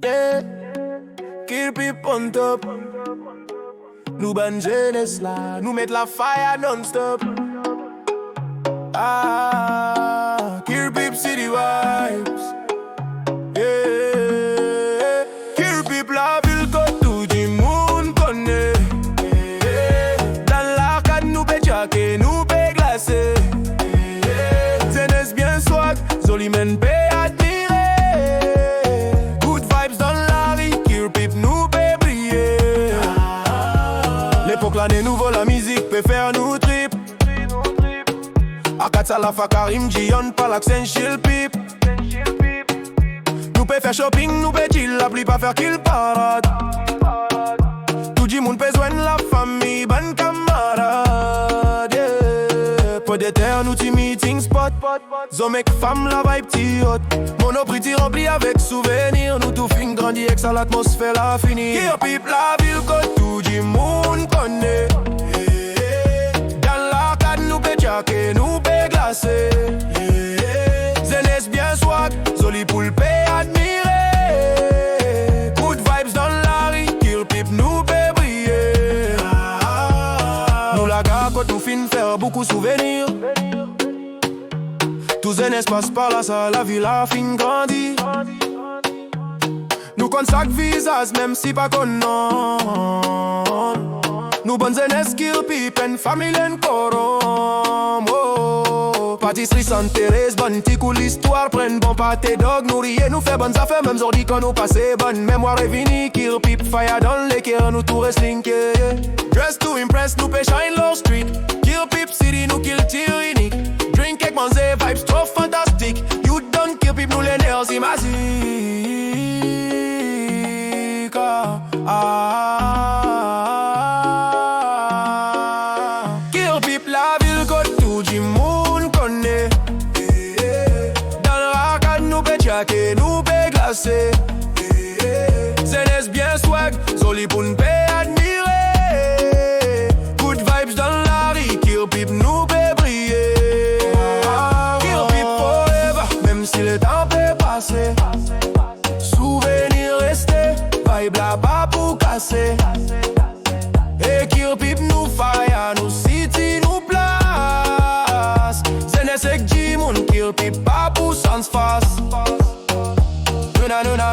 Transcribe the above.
Yeah, Kirpip on top. Nous ban jeunesse là, nous met la fire non-stop. Ah, Curepipe City vibes. Yeah, Kirpip la ville que tout le monde connaît. Dans l'arcade nous paie jacké, nous paie glacé. Jeunesse bien swag, joli men paie admirer. Good vibes dans la rue, Kirpip nous paie briller. L'époque l'année nouveau, la musique peut faire nous trip. Akatsa la fakarim Gion par l'accent Kirpip. Nous peut faire shopping, nous peut chill, la pluie pas faire qu'il parade. Tout le monde besoin de la famille, bonne camarade. Yeah. Pour des terres, nous t'y meeting spot. Zo make femme la vibe t'y hot. Monoprix t'y rempli avec souvenir. Nous tout fin grandi avec ça l'atmosphère la fini. Kirpip la ville que tout le monde connaît. Dans l'arcade nous peut jacké, nous peut glacé. Jeunesse bien swag, joli poulpe admiré. Good vibes dans la rue, Kirpip nous peut briller. Nous la gare quand nous fin faire beaucoup souvenirs. Tous jeunesse passe par là, ça la ville a fin grandi. Nous consacre visage même si pas qu'on non. Nous bonnes jeunesse Kirpip en famille en coron. Oh, Patisserie Saint Therese, bonne petit coup l'histoire. Prenne bon pâté dog, nous riez, nous fait bonnes affaires. Même ordi quand nous passez, bonne mémoire est finie. Kirpip fire dans l'équerre, nous tout wrestling. Dress to impress, nous pay shine low street. Kirpip City, nous kill tyrannique. Drink cake, manger, vibes trop fantastique. You done Kirpip, nous l'énergie magique. Kirpip la ville que tout le monde connaît. Dans l'arcade nous peut jacké, nous peut glacé. Jeunesse bien swag, joli pour nous peut admirer. Good vibes dans la rue, Kirpip nous peut briller. Kirpip forever, même si le temps peut passer. Souvenir resté, vibe là-bas pour casser. Et Kirpip nous fire, nous city, nous place. Jeunesse avec Jimon, Kirpip pas pour sans face. Nuna nuna.